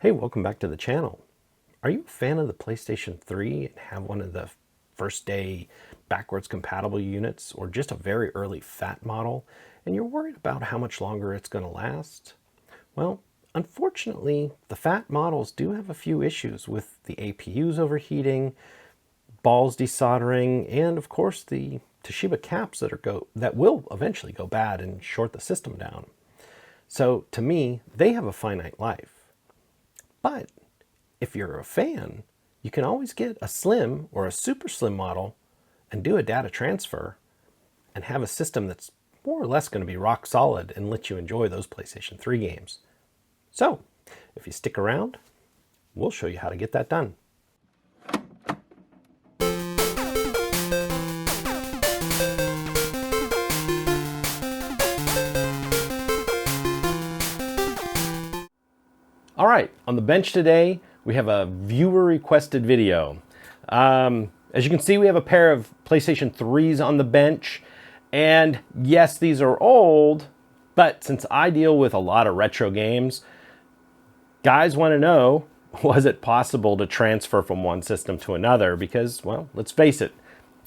Hey, welcome back to the channel. Are you a fan of the PlayStation 3 and have one of the first day backwards compatible units or just a very early fat model and you're worried about how much longer it's going to last? Well, unfortunately, the fat models do have a few issues with the APUs overheating, balls desoldering, and of course the Toshiba caps that will eventually go bad and short the system down. So to me, they have a finite life. But if you're a fan, you can always get a slim or a super slim model and do a data transfer and have a system that's more or less going to be rock solid and let you enjoy those PlayStation 3 games. So if you stick around, we'll show you how to get that done. All right, on the bench today, we have a viewer requested video. As you can see, we have a pair of PlayStation 3s on the bench. And yes, these are old, but since I deal with a lot of retro games, guys want to know, was it possible to transfer from one system to another? Because, well, let's face it,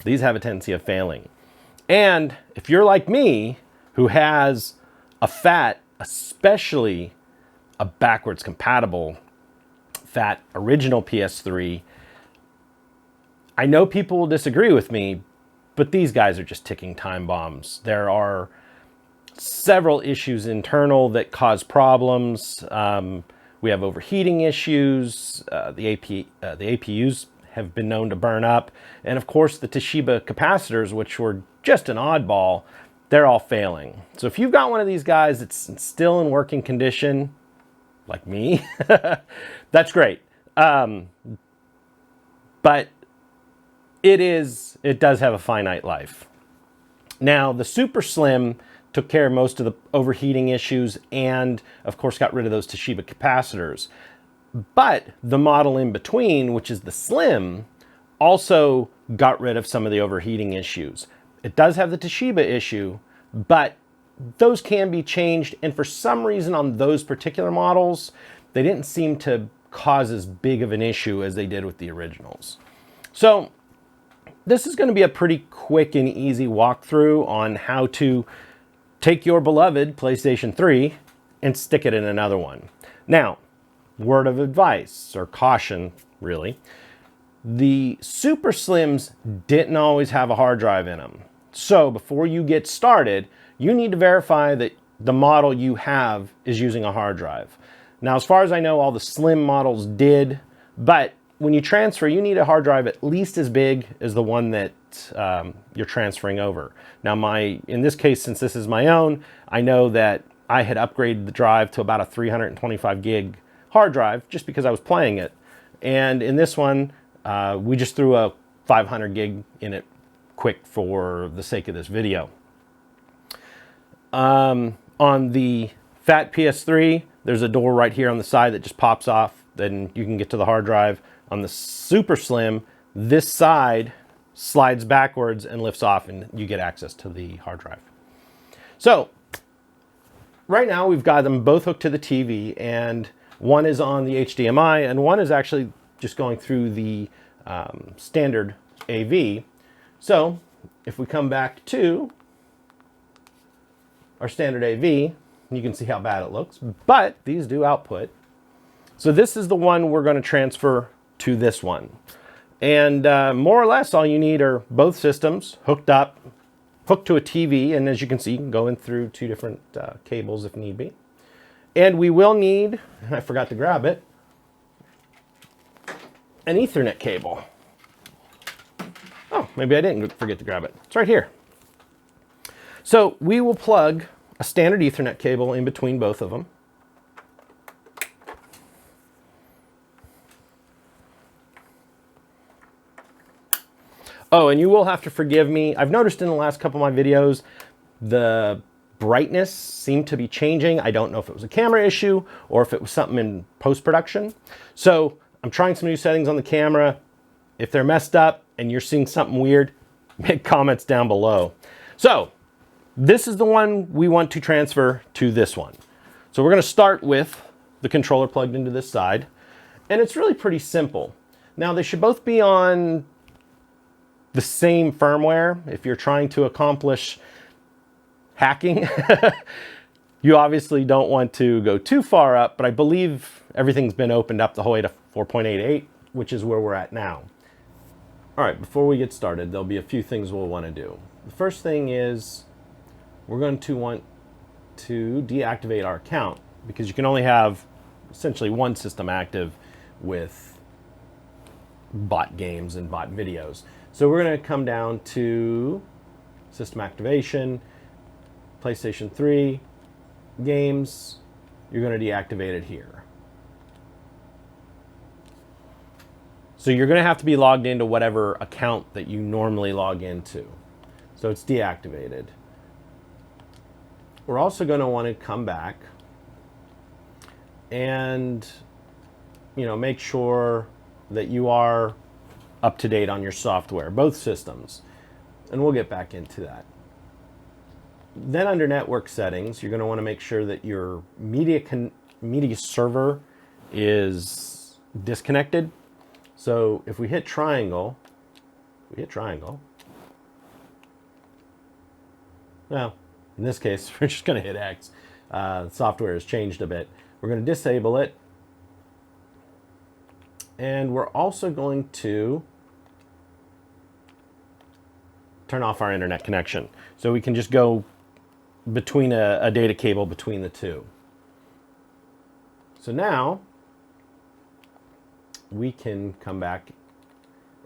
these have a tendency of failing. And if you're like me, who has a fat, especially a backwards compatible fat original PS3, I know people will disagree with me, but these guys are just ticking time bombs. There are several issues internal that cause problems. We have overheating issues. The APUs have been known to burn up. And of course, the Toshiba capacitors, which were just an oddball, they're all failing. So if you've got one of these guys that's still in working condition, like me, that's great. But it does have a finite life. Now, the Super Slim took care of most of the overheating issues and, of course, got rid of those Toshiba capacitors. But the model in between, which is the Slim, also got rid of some of the overheating issues. It does have the Toshiba issue, but those can be changed, and for some reason on those particular models, they didn't seem to cause as big of an issue as they did with the originals. So this is going to be a pretty quick and easy walkthrough on how to take your beloved PlayStation 3 and stick it in another one. Now, word of advice, or caution, really. The Super Slims didn't always have a hard drive in them. So before you get started, you need to verify that the model you have is using a hard drive. Now, as far as I know, all the Slim models did, but when you transfer, you need a hard drive at least as big as the one that you're transferring over. Now, in this case, since this is my own, I know that I had upgraded the drive to about a 325 gig hard drive just because I was playing it. And in this one, we just threw a 500 gig in it quick for the sake of this video. On the fat PS3, there's a door right here on the side that just pops off, then you can get to the hard drive. On the Super Slim, this side slides backwards and lifts off and you get access to the hard drive. So right now we've got them both hooked to the TV, and one is on the HDMI and one is actually just going through the standard AV. So if we come back to our standard AV, you can see how bad it looks, but these do output. So this is the one we're going to transfer to this one. And more or less all you need are both systems hooked to a TV, and as you can see, you can go in through two different cables if need be. And we will need, and I forgot to grab it, an Ethernet cable. Oh, maybe I didn't forget to grab it. It's right here. So we will plug a standard Ethernet cable in between both of them. Oh, and you will have to forgive me. I've noticed in the last couple of my videos, the brightness seemed to be changing. I don't know if it was a camera issue or if it was something in post-production. So I'm trying some new settings on the camera. If they're messed up and you're seeing something weird, make comments down below. So this is the one we want to transfer to this one. So we're going to start with the controller plugged into this side. And it's really pretty simple. Now, they should both be on the same firmware. If you're trying to accomplish hacking, you obviously don't want to go too far up, but I believe everything's been opened up the whole way to 4.88, which is where we're at now. All right, before we get started, there'll be a few things we'll want to do. The first thing is we're going to want to deactivate our account, because you can only have essentially one system active with bot games and bot videos. So we're going to come down to system activation, PlayStation 3, games. You're going to deactivate it here. So you're going to have to be logged into whatever account that you normally log into. So it's deactivated. We're also going to want to come back and make sure that you are up to date on your software, both systems. And we'll get back into that. Then under network settings, you're going to want to make sure that your media server is disconnected. So if we hit triangle, well, in this case, we're just going to hit X. The software has changed a bit. We're going to disable it. And we're also going to turn off our internet connection. So we can just go between a data cable between the two. So now we can come back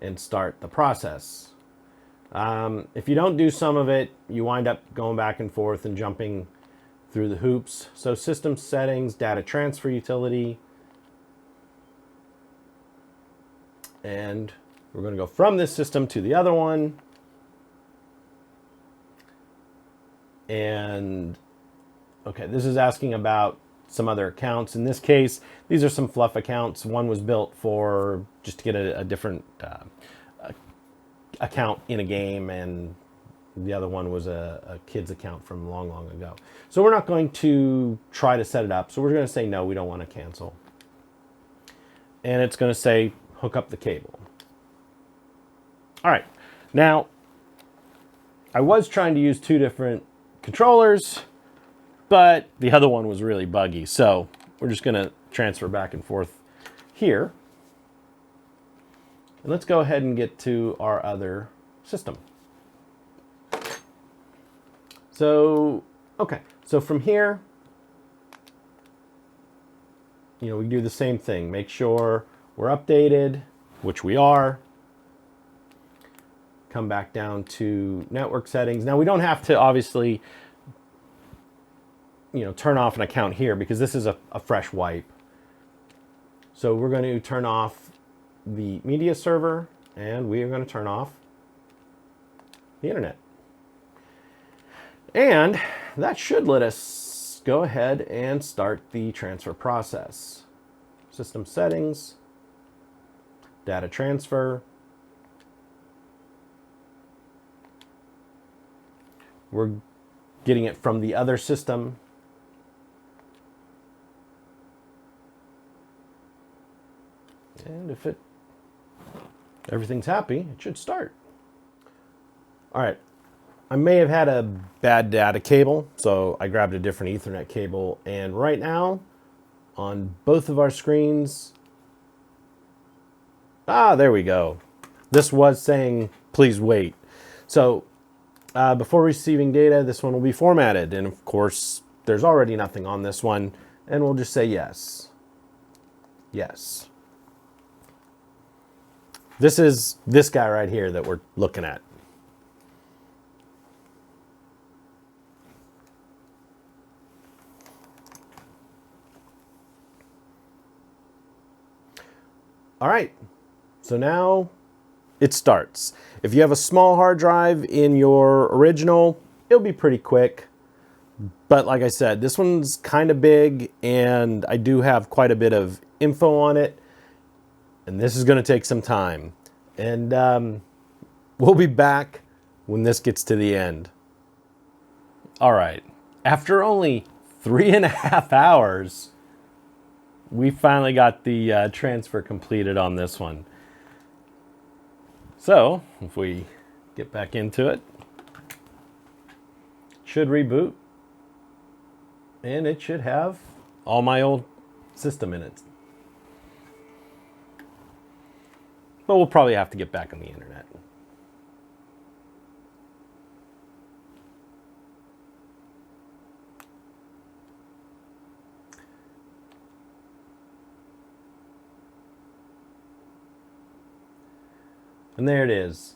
and start the process. If you don't do some of it, you wind up going back and forth and jumping through the hoops. So system settings, data transfer utility, and we're going to go from this system to the other one. And okay, this is asking about some other accounts. In this case, these are some fluff accounts. One was built for just to get a different account in a game, and the other one was a kid's account from long, long ago. So we're not going to try to set it up. So we're going to say no, we don't want to cancel. And it's going to say hook up the cable. All right, now I was trying to use two different controllers, but the other one was really buggy. So we're just going to transfer back and forth here. And let's go ahead and get to our other system. So, okay. So from here, we can do the same thing. Make sure we're updated, which we are. Come back down to network settings. Now we don't have to obviously, turn off an account here because this is a fresh wipe. So we're going to turn off the media server and we are going to turn off the internet. And that should let us go ahead and start the transfer process. System settings, data transfer. We're getting it from the other system. And if everything's happy, it should start. All right. I may have had a bad data cable, so I grabbed a different Ethernet cable. And right now, on both of our screens, there we go. This was saying, please wait. So before receiving data, this one will be formatted. And of course, there's already nothing on this one. And we'll just say yes. Yes. This is this guy right here that we're looking at. All right, so now it starts. If you have a small hard drive in your original, it'll be pretty quick. But like I said, this one's kind of big and I do have quite a bit of info on it. And this is going to take some time. And we'll be back when this gets to the end. All right, after only 3.5 hours, we finally got the transfer completed on this one. So, if we get back into it, should reboot, and it should have all my old system in it. But we'll probably have to get back on the internet. And there it is.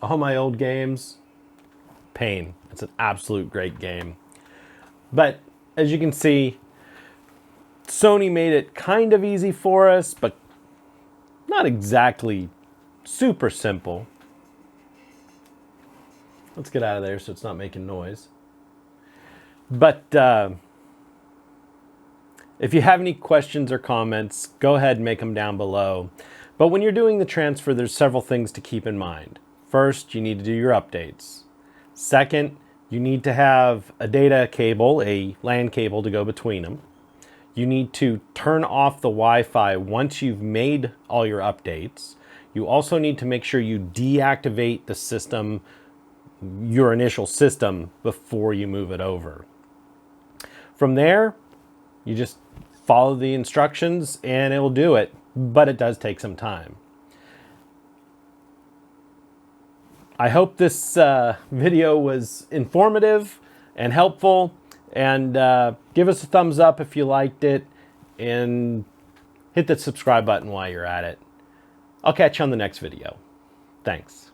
All my old games. Pain. It's an absolute great game. But as you can see, Sony made it kind of easy for us, but not exactly super simple. Let's get out of there so it's not making noise. But if you have any questions or comments, go ahead and make them down below. But when you're doing the transfer, there's several things to keep in mind. First, you need to do your updates. Second, you need to have a data cable, a LAN cable to go between them. You need to turn off the Wi-Fi once you've made all your updates. You also need to make sure you deactivate the system, your initial system, before you move it over. From there, you just follow the instructions and it will do it, but it does take some time. I hope this video was informative and helpful, and give us a thumbs up if you liked it, and hit the subscribe button while you're at it. I'll catch you on the next video. Thanks.